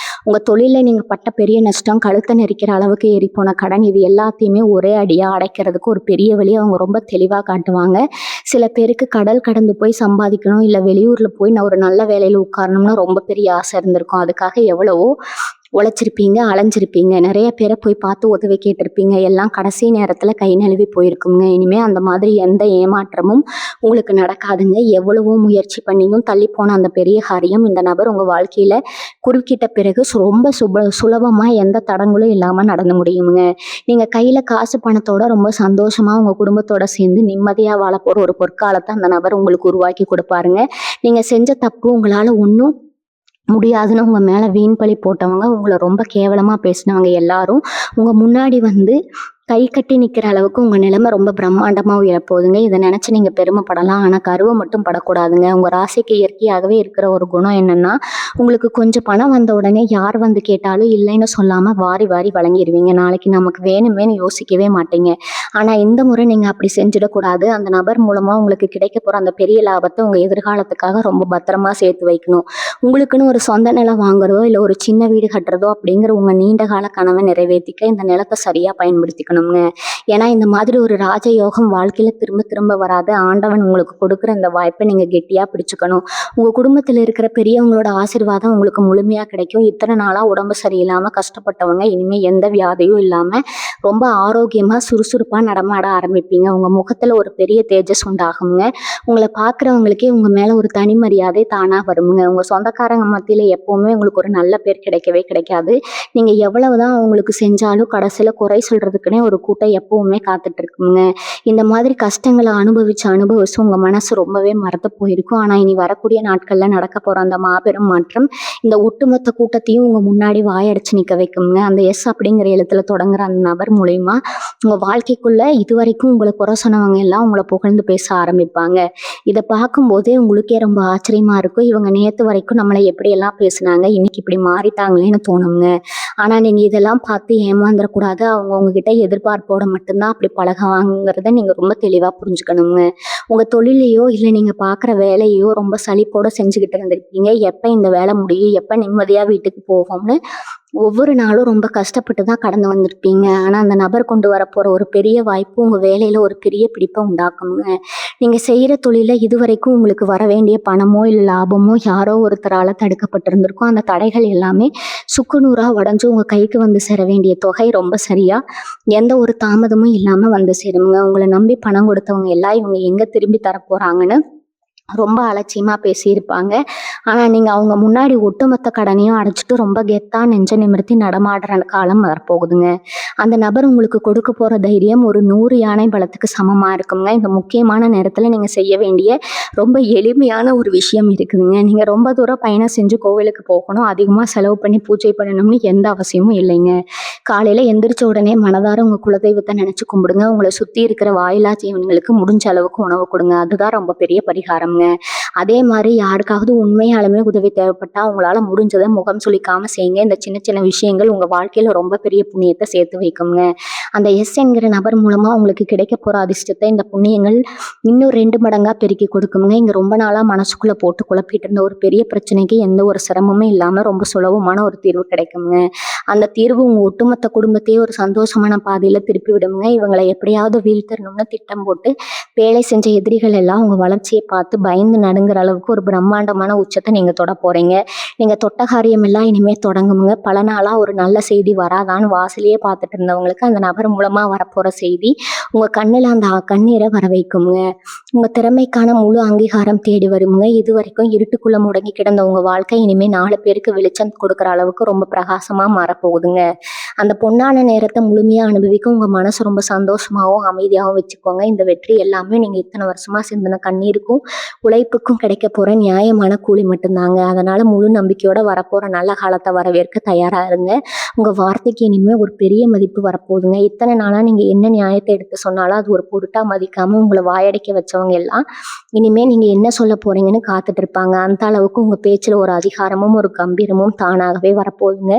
உங்கள் தொழிலில் நீங்கள் பட்ட பெரிய நஷ்டம், கழுத்தை நெரிக்கிற அளவுக்கு ஏறி போன கடன், இது எல்லாத்தையுமே ஒரே அடியாக அடைக்கிறதுக்கு ஒரு பெரிய வழி அவங்க ரொம்ப தெளிவாக காட்டுவாங்க. சில பேருக்கு கடல் கடந்து போய் சம்பாதிக்கணும், இல்லை வெளியூரில் போய் நான் ஒரு நல்ல வேலையில் உட்காரணும்னு ரொம்ப பெரிய ஆசை இருந்திருக்கும். அதுக்காக எவ்வளவோ உழைச்சிருப்பீங்க, அலைஞ்சிருப்பீங்க, நிறைய பேரை போய் பார்த்து உதவி கேட்டிருப்பீங்க. எல்லாம் கடைசி நேரத்தில் கை நழுவி போயிருக்குங்க. இனிமேல் அந்த மாதிரி எந்த ஏமாற்றமும் உங்களுக்கு நடக்காதுங்க. எவ்வளவோ முயற்சி பண்ணியும் தள்ளி போன அந்த பெரிய காரியம் இந்த நபர் உங்கள் வாழ்க்கையில் குறுக்கிட்ட பிறகு ரொம்ப சுலபமாக எந்த தடங்களும் இல்லாமல் நடந்து முடியுங்க. நீங்கள் கையில் காசு பணத்தோட ரொம்ப சந்தோஷமாக உங்கள் குடும்பத்தோட சேர்ந்து நிம்மதியாக வாழ போகிற ஒரு பொற்காலத்தை அந்த நபர் உங்களுக்கு உருவாக்கி கொடுப்பாருங்க. நீங்கள் செஞ்ச தப்பு உங்களால் ஒன்றும் முடியாதுன்னு உங்கள் மேலே வீண் பழி போட்டவங்க, உங்களை ரொம்ப கேவலமாக பேசினவங்க எல்லாரும் உங்கள் முன்னாடி வந்து கை கட்டி நிக்கிற அளவுக்கு உங்க நிலைமை ரொம்ப பிரம்மாண்டமா உயரப்போகுதுங்க. இத நினைச்சு நீங்க பெருமைப்படலாம். ஆனா கருவ மட்டும் படக்கூடாதுங்க. உங்க ராசிக்கு இயற்கையாகவே இருக்கிற ஒரு குணம் என்னன்னா, உங்களுக்கு கொஞ்சம் பணம் வந்த உடனே யார் வந்து கேட்டாலும் இல்லைன்னு சொல்லாம வாரி வாரி வழங்கிருவீங்க. நாளைக்கு நமக்கு வேணுமேன்னு யோசிக்கவே மாட்டீங்க. ஆனா இந்த முறை நீங்க அப்படி செஞ்சிடக்கூடாது. அந்த நபர் மூலமா உங்களுக்கு கிடைக்க போற அந்த பெரிய லாபத்த உங்க எதிர்காலத்துக்காக ரொம்ப பத்திரமா சேர்த்து வைக்கணும். உங்களுக்குன்னு ஒரு சொந்த நிலம் வாங்குறதோ, இல்ல ஒரு சின்ன வீடு கட்டுறதோ அப்படிங்கிற உங்க நீண்ட கால கனவை நிறைவேத்திக்க இந்த நிலத்த சரியா பயன்படுத்திக்கணுங்க. ஏன்னா இந்த மாதிரி ஒரு ராஜயோகம் வாழ்க்கையில திரும்ப திரும்ப வராது. ஆண்டவன் உங்களுக்கு கொடுக்குற இந்த வாய்ப்பை நீங்க கெட்டியா பிடிச்சுக்கணும். உங்க குடும்பத்துல இருக்கிற பெரியவங்களோட ஆசீர்வாதம் உங்களுக்கு முழுமையா கிடைக்கும். இத்தனை நாளா உடம்பு சரியில்லாம கஷ்டப்பட்டவங்க இனிமே எந்த வியாதியும் இல்லாம ரொம்ப ஆரோக்கியமா சுறுசுறுப்பா நடமாட ஆரம்பிப்பீங்க. உங்க முகத்துல ஒரு பெரிய தேஜஸ் உண்டாகுங்க. உங்களை பார்க்குறவங்களுக்கே உங்க மேல ஒரு தனி மரியாதை தானா வருமுங்க. உங்க சொந்தக்காரங்க மத்தியில எப்பவுமே உங்களுக்கு ஒரு நல்ல பேர் கிடைக்கவே கிடைக்காது. நீங்க எவ்வளவுதான் அவங்களுக்கு செஞ்சாலும் கடைசியில குறை சொல்றதுக்குன்னே ஒரு கூட்டம் எப்பவுமே காத்துட்டு இருக்குங்க. இந்த மாதிரி கஷ்டங்களை அனுபவிச்சு உங்க மனசு ரொம்பவே மறந்து போயிருக்கும். ஆனா இனி வரக்கூடிய நாட்கள்ல நடக்க போற அந்த மாபெரும் மாற்றம் இந்த ஒட்டுமொத்த கூட்டத்தையும் உங்க முன்னாடி வாயடிச்சு நிக்க வைக்குங்க. அந்த எஸ் அப்படிங்கிற எழுத்துல தொடங்குற அந்த நபர் மூலியமா உங்க வாழ்க்கைக்குள்ள இதுவரைக்கும் உங்களை குறை சொன்னவங்க எல்லாம் உங்களை புகழ்ந்து பேச ஆரம்பிப்பாங்க. இதை பார்க்கும்போதே உங்களுக்கே ரொம்ப ஆச்சரியமா இருக்கும். இவங்க நேத்து வரைக்கும் நம்மளை எப்படி எல்லாம் பேசுனாங்க, இன்னைக்கு இப்படி மாறிட்டாங்களேன்னு தோணுங்க. ஆனா நீங்க இதெல்லாம் பார்த்து ஏமாந்துடக்கூடாது. அவங்க உங்ககிட்ட எதிர்பார்ப்போட மட்டும்தான் அப்படி பழகுவாங்கிறத நீங்க ரொம்ப தெளிவா புரிஞ்சுக்கணுங்க. உங்க தொழிலையோ இல்ல நீங்க பார்க்குற வேலையோ ரொம்ப சலிப்போட செஞ்சுக்கிட்டு இருந்திருப்பீங்க. எப்ப இந்த வேலை முடியும், எப்ப நிம்மதியா வீட்டுக்கு போகும்னு ஒவ்வொரு நாளும் ரொம்ப கஷ்டப்பட்டு தான் கடந்து வந்திருப்பீங்க. ஆனா அந்த நபர் கொண்டு வரப்போற ஒரு பெரிய வாய்ப்பு உங்க வேலையில ஒரு பெரிய பிடிப்பை உண்டாக்குங்க. நீங்க செய்யற தொழில இதுவரைக்கும் உங்களுக்கு வர வேண்டிய பணமோ இல்ல லாபமோ யாரோ ஒருத்தரால தடுக்கப்பட்டிருந்திருக்கும். அந்த தடைகள் எல்லாமே சுக்குநூறா உடைஞ்சு உங்க கைக்கு வந்து சேர வேண்டிய தொகை ரொம்ப சரியா எந்த ஒரு தாமதமும் இல்லாம வந்து சேருங்க. உங்களை நம்பி பணம் கொடுத்தவங்க எல்லாம் இவங்க எங்க திரும்பி தர போறாங்கன்னு ரொம்ப அலட்சியமா பேசியிருப்பாங்க. ஆனா நீங்க அவங்க முன்னாடி ஒட்டுமொத்த கடனையும் அடைச்சிட்டு ரொம்ப கெத்தா நெஞ்ச நிமிர்த்தி நடமாடுற காலம் வரப்போகுதுங்க. அந்த நபர் உங்களுக்கு கொடுக்க போற தைரியம் ஒரு 100 யானை பலத்துக்கு சமமா இருக்குங்க. இந்த முக்கியமான நேரத்துல நீங்க செய்ய வேண்டிய ரொம்ப எளிமையான ஒரு விஷயம் இருக்குதுங்க. நீங்க ரொம்ப தூரம் பயணம் செஞ்சு கோவிலுக்கு போகணும், அதிகமா செலவு பண்ணி பூஜை பண்ணணும்னு எந்த அவசியமும் இல்லைங்க. காலையில எந்திரிச்ச உடனே மனதார உங்க குலதெய்வத்தை நினைச்சு கும்பிடுங்க. உங்களை சுத்தி இருக்கிற வாயிலா ஜீவன்களுக்கு முடிஞ்ச அளவுக்கு உணவு கொடுங்க. அதுதான் ரொம்ப பெரிய பரிகாரம்ங்க. அதே மாதிரி யாருக்காவது உண்மையாலுமே உதவி தேவைப்பட்டா உங்களால முடிஞ்சதை முகம் சுளிக்காம செய்யுங்க. இந்த சின்ன சின்ன விஷயங்கள் உங்க வாழ்க்கையில ரொம்ப பெரிய புண்ணியத்தை சேர்த்து வைக்குங்க. அந்த எஸ் என்கிற நபர் மூலமா உங்களுக்கு கிடைக்க போற அதிர்ஷ்டத்தை இந்த புண்ணியங்கள் இன்னும் 2 மடங்கா பெருக்கி கொடுக்குங்க. இங்க ரொம்ப நாளா மனசுக்குள்ள போட்டு குழப்பிட்டு இருந்த ஒரு பெரிய பிரச்சனைக்கு எந்த ஒரு சிரமமும் இல்லாம ரொம்ப சுலபமான ஒரு தீர்வு கிடைக்குங்க. அந்த தீர்வு உங்க ஒட்டுமொத்த குடும்பத்தையே ஒரு சந்தோஷமான பாதையில திருப்பி விடுங்க. இவங்களை எப்படியாவது வீழ்த்தணும்னு திட்டம் போட்டு வேலை செஞ்ச எதிரிகள் எல்லாம் உங்க வளர்ச்சியை பார்த்து பயந்து நடுங்கிற அளவுக்கு ஒரு பிரம்மாண்டமான உச்சத்தை நீங்க தொட போறீங்க. நீங்க தொட்ட காரியம் எல்லாம் இனிமே தொடங்குங்க. பல நாளா ஒரு நல்ல செய்தி வராதான்னு வாசலையே பார்த்துட்டு இருந்தவங்களுக்கு அந்த நபர் மூலமா வரப்போற செய்தி உங்க கண்ணுல அந்த கண்ணீரை வர வைக்குங்க. உங்க திறமைக்கான முழு அங்கீகாரம் தேடி வருங்க. இது வரைக்கும் இருட்டுக்குள்ள முடங்கி கிடந்த உங்க வாழ்க்கை இனிமே 4 பேருக்கு வெளிச்சம் கொடுக்குற அளவுக்கு ரொம்ப பிரகாசமா மாறப்போகுதுங்க. அந்த பொன்னான நேரத்தை முழுமையா அனுபவிக்க உங்க மனசு ரொம்ப சந்தோஷமாவும் அமைதியாகவும் வச்சுக்கோங்க. இந்த வெற்றி எல்லாமே நீங்க இத்தனை வருஷமா சிந்தின கண்ணீருக்கும் உழைப்புக்கும் கிடைக்க போற நியாயமான கூலி மட்டும்தாங்க. அதனால முழு நம்பிக்கையோட வரப்போற நல்ல காலத்தை வரவேற்க தயாரா இருங்க. உங்க வார்த்தைக்கு இனிமே ஒரு பெரிய மதிப்பு வரப்போகுதுங்க. இத்தனை நாளா நீங்க என்ன நியாயத்தை எடுத்து சொன்னாலும் அது ஒரு பொருட்டா மதிக்காம உங்களை வாயடைக்க வச்சவங்க எல்லாம் இனிமே நீங்க என்ன சொல்ல போறீங்கன்னு காத்துட்டு இருப்பாங்க. அந்த அளவுக்கு உங்க பேச்சுல ஒரு அதிகாரமும் ஒரு கம்பீரமும் தானாகவே வரப்போகுதுங்க.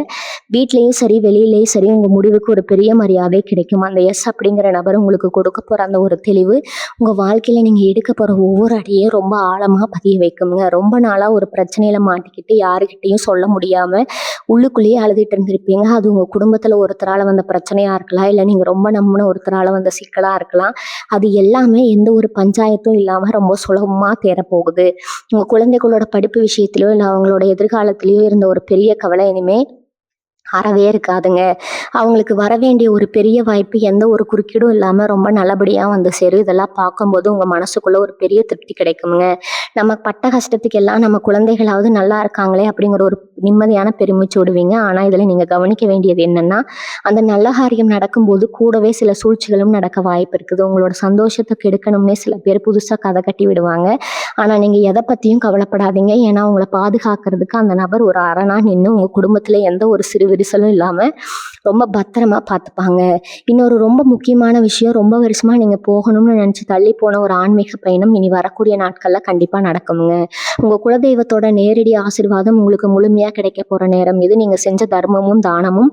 வீட்லயும் சரி வெளியிலயும் சரி உங்க முடிவுக்கு ஒரு பெரிய மரியாதை கிடைக்கும். அந்த எஸ் அப்படிங்கிற நபர் உங்களுக்கு கொடுக்க போற அந்த ஒரு தெளிவு உங்க வாழ்க்கையில நீங்க எடுக்க போற ஒவ்வொரு அடியையும் ரொம்ப ஆழமா பதிய வைக்குங்க. ரொம்ப நாளா ஒரு பிரச்சனையில மாட்டிக்கிட்டு யாருக்கிட்டையும் சொல்ல முடியாம உள்ளுக்குள்ளேயே அழுதுட்டு இருந்திருப்பீங்க. அது உங்க குடும்பத்துல ஒருத்தரால வந்த பிரச்சனையா இருக்கலாம், இல்ல நீங்க ரொம்ப நம்பின ஒருத்தரால வந்த சிக்கலா இருக்கலாம். அது எல்லாமே எந்த ஒரு பஞ்சாயத்தும் இல்லாம ரொம்ப சுலபமா தேரப்போகுது. உங்க குழந்தைகளோட படிப்பு விஷயத்திலயோ இல்ல அவங்களோட எதிர்காலத்திலயோ இருந்த ஒரு பெரிய கவலை இனிமே அறவே இருக்காதுங்க. அவங்களுக்கு வர வேண்டிய ஒரு பெரிய வாய்ப்பு எந்த ஒரு குறுக்கீடும் இல்லாம ரொம்ப நல்லபடியா வந்து சேரும். இதெல்லாம் பார்க்கும்போது உங்க மனசுக்குள்ள ஒரு பெரிய திருப்தி கிடைக்குங்க. நம்ம பட்ட கஷ்டத்துக்கு எல்லாம் நம்ம குழந்தைகளாவது நல்லா இருக்காங்களே அப்படிங்கிற ஒரு நிம்மதியான பெருமிச்சு விடுவீங்க. ஆனா இதுல நீங்க கவனிக்க வேண்டியது என்னன்னா, அந்த நல்ல காரியம் நடக்கும்போது கூடவே சில சூழ்ச்சிகளும் நடக்க வாய்ப்பு இருக்குது. உங்களோட சந்தோஷத்தை கெடுக்கணும்னே சில பேர் புதுசா கதை கட்டி விடுவாங்க. ஆனா நீங்க எதை பத்தியும் கவலைப்படாதீங்க. ஏன்னா உங்களை பாதுகாக்கிறதுக்கு அந்த நபர் ஒரு அரணா நின்று உங்க குடும்பத்துல எந்த ஒரு சிறு விரிசலும் இல்லாமல் ரொம்ப பத்திரமா பார்த்துப்பாங்க. இன்னொரு ரொம்ப முக்கியமான விஷயம், ரொம்ப வருஷமாக நீங்கள் போகணும்னு நினச்சி தள்ளி போன ஒரு ஆன்மீக பயணம் இனி வரக்கூடிய நாட்களில் கண்டிப்பாக நடக்குங்க. உங்கள் குலதெய்வத்தோட நேரடி ஆசீர்வாதம் உங்களுக்கு முழுமையாக கிடைக்க போகிற நேரம் இது. நீங்கள் செஞ்ச தர்மமும் தானமும்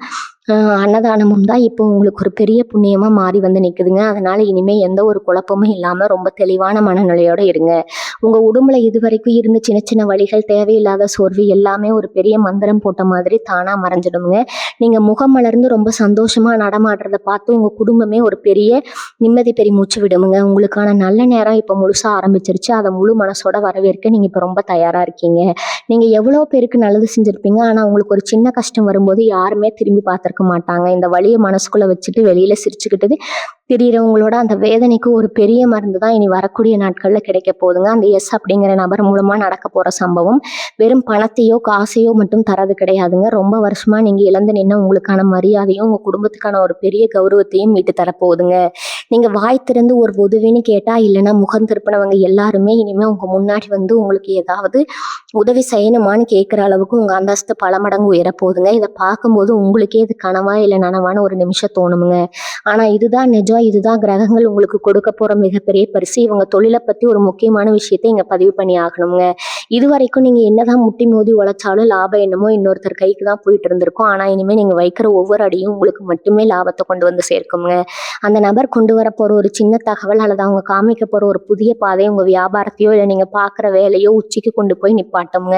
அன்னதானமும் தான் இப்போ உங்களுக்கு ஒரு பெரிய புண்ணியமாக மாறி வந்து நிற்குதுங்க. அதனால் இனிமேல் எந்த ஒரு குழப்பமும் இல்லாமல் ரொம்ப தெளிவான மனநிலையோடு இருங்க. உங்கள் உடம்புல இதுவரைக்கும் இருந்த சின்ன சின்ன வலிகள், தேவையில்லாத சோர்வு எல்லாமே ஒரு பெரிய மந்திரம் போட்ட மாதிரி தானாக மறைஞ்சிடுங்க. நீங்கள் முகம் மலர்ந்து ரொம்ப சந்தோஷமாக நடமாடுறத பார்த்து உங்கள் குடும்பமே ஒரு பெரிய நிம்மதி பெருமூச்சு விடுமுங்க. உங்களுக்கான நல்ல நேரம் இப்போ முழுசாக ஆரம்பிச்சிருச்சு. அதை முழு மனசோட வரவேற்க நீங்கள் இப்போ ரொம்ப தயாராக இருக்கீங்க. நீங்கள் எவ்வளோ பேருக்கு நல்லது செஞ்சுருப்பீங்க, ஆனால் உங்களுக்கு ஒரு சின்ன கஷ்டம் வரும்போது யாருமே திரும்பி பார்த்துருக்க மாட்டாங்க. இந்த வலியை மனசுக்குள்ளே வச்சுட்டு வெளியில் சிரிச்சுக்கிட்டு திடீரவங்களோட அந்த வேதனைக்கு ஒரு பெரிய மருந்து தான் இனி வரக்கூடிய நாட்களில் கிடைக்க போகுதுங்க. அந்த எஸ் அப்படிங்கிற நபர் மூலமாக நடக்க போகிற சம்பவம் வெறும் பணத்தையோ காசையோ மட்டும் தரது கிடையாதுங்க. ரொம்ப வருஷமாக நீங்கள் இழந்து நின்று உங்களுக்கான மரியாதையும் உங்கள் குடும்பத்துக்கான ஒரு பெரிய கௌரவத்தையும் மீட்டு தரப்போகுதுங்க. நீங்கள் வாய் திறந்து ஒரு உதவின்னு கேட்டால், இல்லைன்னா முகம் திருப்பினவங்க எல்லாருமே இனிமேல் உங்கள் முன்னாடி வந்து உங்களுக்கு ஏதாவது உதவி செய்யணுமான்னு கேட்குற அளவுக்கு உங்கள் அந்தஸ்து பல மடங்கு உயரப்போகுதுங்க. இதை பார்க்கும்போது உங்களுக்கே இது கனவா இல்லை நனவான்னு ஒரு நிமிஷம் தோணுமுங்க. ஆனால் இதுதான் நிஜம், இதுதான் கிரகங்கள் உங்களுக்கு கொடுக்க போகிற மிகப்பெரிய பரிசு. இவங்க தொழிலை பற்றி ஒரு முக்கியமான விஷயத்தை இங்கே பதிவு பண்ணி ஆகணுங்க. இது வரைக்கும் நீங்கள் என்னதான் முட்டி மோதி உழைச்சாலும் லாபம் என்னமோ இன்னொருத்தர் கைக்கு தான் போயிட்டு இருந்திருக்கும். ஆனால் இனிமேல் நீங்கள் வைக்கிற ஒவ்வொரு அடியும் உங்களுக்கு மட்டுமே லாபத்தை கொண்டு வந்து சேர்க்குங்க. அந்த நபர் கொண்டு வர போகிற ஒரு சின்ன தகவல் அல்லது அவங்க காமிக்க போகிற ஒரு புதிய பாதை உங்கள் வியாபாரத்தையோ இல்லை நீங்கள் பார்க்குற வேலையோ உச்சிக்கு கொண்டு போய் நிப்பாட்டுங்க.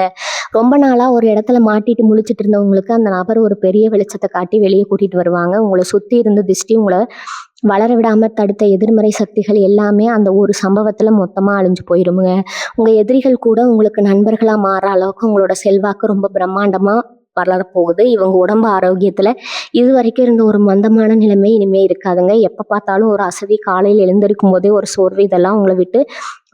ரொம்ப நாளாக ஒரு இடத்துல மாட்டிட்டு முழிச்சிட்டு இருந்தவங்களுக்கு அந்த நபர் ஒரு பெரிய வெளிச்சத்தை காட்டி வெளியே கூட்டிகிட்டு வருவாங்க. உங்களை சுற்றி இருந்த திஷ்டி, உங்களை வளர விடாமல் தடுத்த எதிர்மறை சக்திகள் எல்லாமே அந்த ஒரு சம்பவத்தில் மொத்தமாக அழிஞ்சு போயிருமுங்க. உங்கள் எதிரிகள் கூட உங்களுக்கு நண்பர்களாக மாற அளவுக்கு உங்களோட செல்வாக்கு ரொம்ப பிரம்மாண்டமாக வளரப்போகுது. இவங்க உடம்பு ஆரோக்கியத்தில் இது வரைக்கும் இருந்த ஒரு மந்தமான நிலைமை இனிமேல் இருக்காதுங்க. எப்போ பார்த்தாலும் ஒரு அசதி, காலையில் எழுந்திருக்கும் போதே ஒரு சோர்வு, இதெல்லாம் உங்களை விட்டு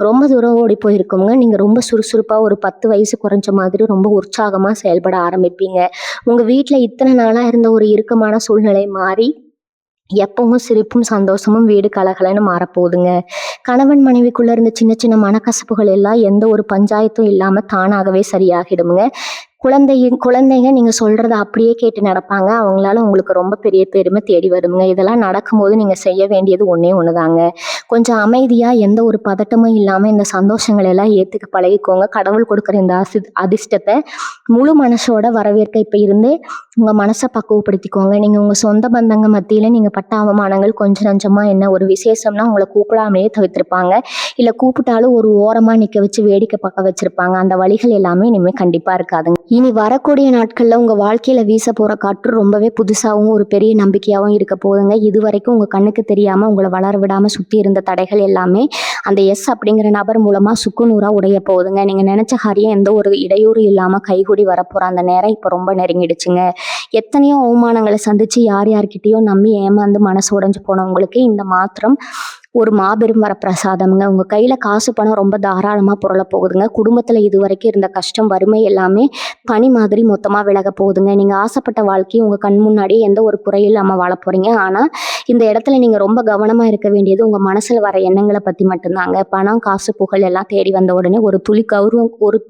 ரொம்ப தூரம் ஓடி போயிருக்குங்க. நீங்கள் ரொம்ப சுறுசுறுப்பாக ஒரு 10 வயசு குறைஞ்ச மாதிரி ரொம்ப உற்சாகமாக செயல்பட ஆரம்பிப்பீங்க. உங்கள் வீட்டில் இத்தனை நாளாக இருந்த ஒரு இறுக்கமான சூழ்நிலை மாறி எப்பவும் சிரிப்பும் சந்தோஷமும் வீடு கலகலன்னு மாறப்போகுதுங்க. கணவன் மனைவிக்குள்ள இருந்த சின்ன சின்ன மனக்கசப்புகள் எல்லாம் எந்த ஒரு பஞ்சாயத்தும் இல்லாமல் தானாகவே சரியாகிடுமுங்க. குழந்தைங்க நீங்கள் சொல்கிறத அப்படியே கேட்டு நடப்பாங்க. அவங்களால உங்களுக்கு ரொம்ப பெரிய பெருமை தேடி வருங்க. இதெல்லாம் நடக்கும்போது நீங்கள் செய்ய வேண்டியது ஒன்றே ஒன்று தாங்க. கொஞ்சம் அமைதியாக எந்த ஒரு பதட்டமும் இல்லாமல் இந்த சந்தோஷங்கள் எல்லாம் ஏற்றுக்க பழகிக்கோங்க. கடவுள் கொடுக்குற இந்த அதிர்ஷ்டத்தை முழு மனசோட வரவேற்க இப்போ இருந்து உங்கள் மனசை பக்குவப்படுத்திக்கோங்க. நீங்கள் உங்கள் சொந்த பந்தங்க மத்தியில் நீங்கள் பட்ட அவமானங்கள் கொஞ்சம் நஞ்சமாக என்ன ஒரு விசேஷம்னா உங்களை கூப்பிடாமையே தவிர்த்திருப்பாங்க. இல்லை கூப்பிட்டாலும் ஒரு ஓரமாக நிற்க வச்சு வேடிக்கை பார்க்க வச்சுருப்பாங்க. அந்த வழிகள் எல்லாமே இனிமேல் கண்டிப்பாக இருக்காதுங்க. இனி வரக்கூடிய நாட்களில் உங்கள் வாழ்க்கையில் வீச போகிற காற்று ரொம்பவே புதுசாகவும் ஒரு பெரிய நம்பிக்கையாகவும் இருக்க போகுதுங்க. இது வரைக்கும் உங்கள் கண்ணுக்கு தெரியாமல் உங்களை வளர விடாமல் சுற்றி இருந்த தடைகள் எல்லாமே அந்த எஸ் அப்படிங்கிற நபர் மூலமாக சுக்குநூறாக உடைய போகுதுங்க. நீங்கள் நினச்ச காரியம் எந்த ஒரு இடையூறு இல்லாமல் கைகூடி வரப்போகிற அந்த நேரம் இப்போ ரொம்ப நெருங்கிடுச்சுங்க. எத்தனையோ அவமானங்களை சந்தித்து யார்கிட்டையோ நம்பி ஏமாந்து மனசு உடைஞ்சு போனவங்களுக்கு இந்த மாத்திரம் ஒரு மாபெரும் வரப்பிரசாதம்ங்க. உங்கள் கையில் காசு பணம் ரொம்ப தாராளமாக புரள போகுதுங்க. குடும்பத்தில் இது வரைக்கும் இருந்த கஷ்டம், வறுமை எல்லாமே பனி மாதிரி மொத்தமாக விலக போகுதுங்க. நீங்கள் ஆசைப்பட்ட வாழ்க்கை உங்கள் கண் முன்னாடியே எந்த ஒரு குறையும் இல்லாமல் வாழ போகிறீங்க. ஆனால் இந்த இடத்துல நீங்கள் ரொம்ப கவனமாக இருக்க வேண்டியது உங்கள் மனசில் வர எண்ணங்களை பற்றி மட்டும்தாங்க. பணம், காசு, புகழ் எல்லாம் தேடி வந்த உடனே ஒரு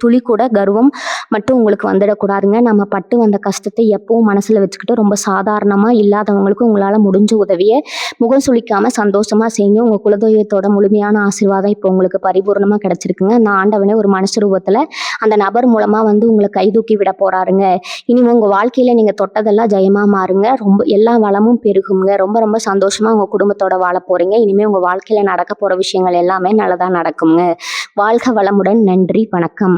துளி கூட கர்வம் மட்டும் உங்களுக்கு வந்துடக்கூடாதுங்க. நம்ம பட்டு வந்த கஷ்டத்தை எப்பவும் மனசில் வச்சுக்கிட்டு ரொம்ப சாதாரணமாக இல்லாதவங்களுக்கு உங்களால் முடிஞ்ச உதவியை முகம் சுளிக்காமல் சந்தோஷமாக செய்யுங்க. உங்கள் குலதெய்வத்தோட முழுமையான ஆசீர்வாதம் இப்போ உங்களுக்கு பரிபூர்ணமாக கிடைச்சிருக்குங்க. அந்த ஆண்டவனே ஒரு மனுஷ ரூபத்தில் அந்த நபர் மூலமாக வந்து உங்களை கைதூக்கி விட போகிறாருங்க. இனி உங்கள் வாழ்க்கையில் நீங்கள் தொட்டதெல்லாம் ஜெயமாக மாறுங்க. ரொம்ப எல்லா வளமும் பெருகுங்க. ரொம்ப ரொம்ப சந்தோஷமாக உங்கள் குடும்பத்தோட வாழ போகிறீங்க. இனிமேல் உங்கள் வாழ்க்கையில் நடக்க போகிற விஷயங்கள் எல்லாமே நல்லதாக நடக்குங்க. வாழ்க வளமுடன். நன்றி, வணக்கம்.